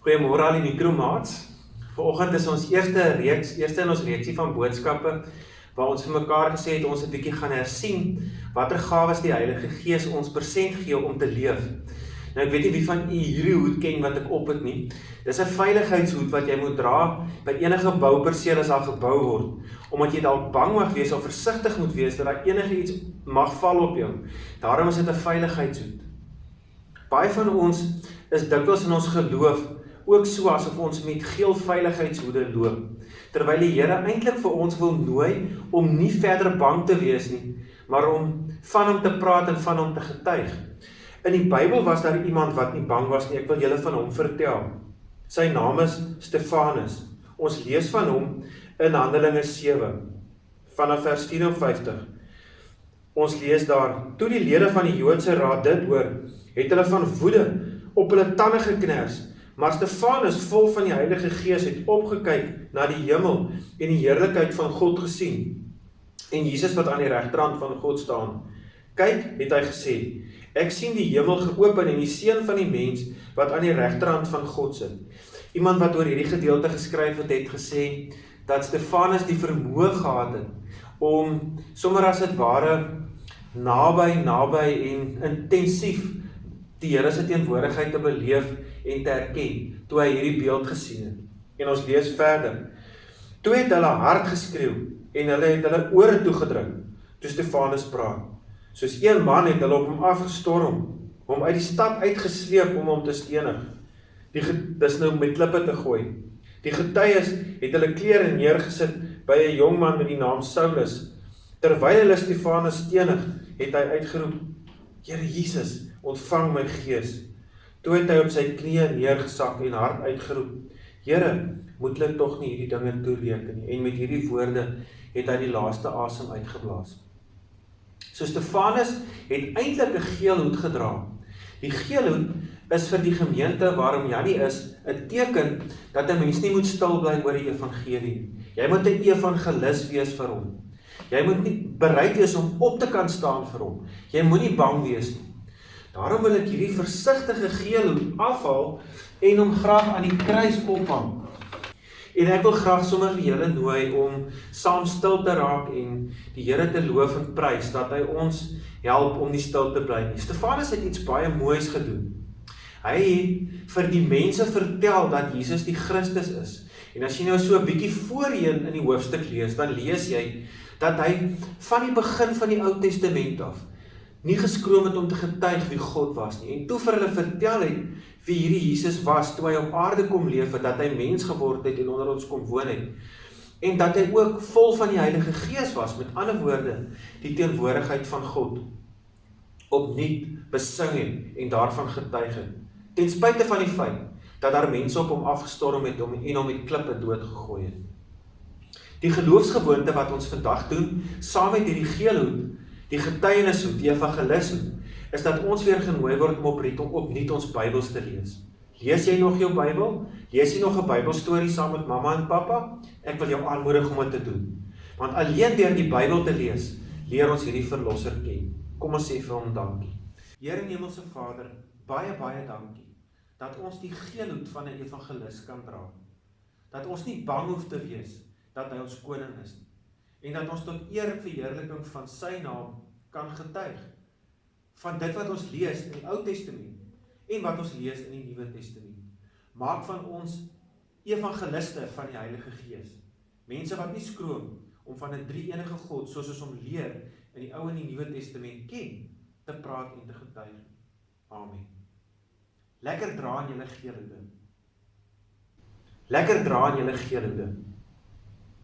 Goeiemôre aan die mikromaats. Vanoggend is ons eerste in ons reeksie van boodskappe, waar ons vir mekaar gesê het, ons 'n bietjie gaan hersien, watter gawes die Heilige Gees ons persent gee om te leef. Nou ek weet nie wie van u hierdie hoed ken wat ek op het nie. Dis 'n veiligheidshoed wat jy moet dra by enige bouperseel as daar gebou word, omdat jy dalk bang mag wees of versigtig moet wees dat daar enige iets mag val op jou. Daarom is dit 'n veiligheidshoed. Baie van ons is dikwels in ons geloof ook so asof ons met geel veiligheidshoede loop, terwyl die Here eintlik vir ons wil nooi om nie verder bang te wees nie, maar om van hom te praat en van hom te getuig. In die Bybel was daar iemand wat nie bang was nie, ek wil julle van hom vertel. Sy naam is Stefanus. Ons lees van hom in Handelinge 7, vanaf vers 54. Ons lees daar, toe die lede van die Joodse raad dit hoor, het hulle van woede op hulle tande gekners, maar Stefanus, vol van die Heilige Gees, het opgekyk na die hemel en die heerlikheid van God gesien, en Jesus wat aan die regterhand van God staan. Kyk, het hy gesê, ek sien die hemel geopen en die seun van die mens wat aan die regterhand van God sit. Iemand wat oor hierdie gedeelte geskryf het gesê, dat Stefanus die vermoë gehad het, om sommer as dit ware, naby en intensief die Here se teenwoordigheid te beleef en te erken, toe hy hierdie beeld gesien het. En ons lees verder. Toe het hulle hard geskreeu, en hulle het hulle ore toegedruk, toe Stefanus praat. Soos een man het hulle op hom afgestorm, hom uit die stad uitgesleep om hom te stenig. Dis nou met klippe te gooi. Die getuies het hulle klere neergesit by 'n jong man met die naam Saulus. Terwyl hulle Stefanus stenig, het hy uitgeroep, Here Jesus, ontvang my gees. Toe het hy op sy knieë neergesak en hard uitgeroep, Here, moet hulle tog nie hierdie dinge toereken nie. En met hierdie woorde het hy die laaste asem uitgeblaas. So Stefanus het eintlik 'n geel hoed gedra. Die geel hoed is vir die gemeente waarom Jannie is 'n teken dat 'n mens nie moet stil bly oor die evangelie. Jy moet 'n evangelis wees vir hom. Jy moet nie bereid wees om op te kan staan vir hom. Jy moet nie bang wees nie. Daarom wil ek hierdie versigtige geel hoed afhaal en hom graag aan die kruis ophang. En ek wil graag sommer vir julle nooi om saam stil te raak en die Here te loof en prys, dat hy ons help om nie stil te bly nie. Stefanus het iets baie moois gedoen. Hy het vir die mense vertel dat Jesus die Christus is. En as jy nou so 'n bietjie voorheen in die hoofstuk lees, dan lees jy dat hy van die begin van die Ou Testament af nie geskroom het om te getuig wie God was nie. En toe vir hulle vertel het wie hierdie Jesus was, toe hy op aarde kom leef het, dat hy mens geword het en onder ons kom woon het. En dat hy ook vol van die Heilige Gees was, met ander woorde, die teenwoordigheid van God opnuut besing het en daarvan getuig het. Ten spyte van die feit dat daar mense op hom afgestorm het en hom met klippe doodgegooi het. Die geloofsgewoonte wat ons vandag doen, saam met hierdie geel hoed, die getuienishoed, die evangelishoed, is dat ons weer genooi word om opnuut ons Bybels te lees. Lees jy nog jou Bybel? Lees jy nog 'n Bybelstorie saam met mamma en pappa? Ek wil jou aanmoedig om dit te doen. Want alleen deur die Bybel te lees, leer ons hierdie verlosser ken. Kom ons sê vir hom dankie. Here en Hemelse Vader, baie dankie, dat ons die geel hoed van 'n evangelis kan dra. Dat ons nie bang hoef te wees, dat hy ons koning is, en dat ons tot eer en verheerliking van sy naam kan getuig, van dit wat ons lees in die Ou Testament, en wat ons lees in die Nuwe Testament. Maak van ons evangeliste van die Heilige Gees, mense wat nie skroom om van 'n drie-enige God, soos ons hom leer in die Ou en die Nuwe Testament ken, te praat en te getuig. Amen. Lekker dra aan julle geel hoede. Lekker dra aan julle geel hoede.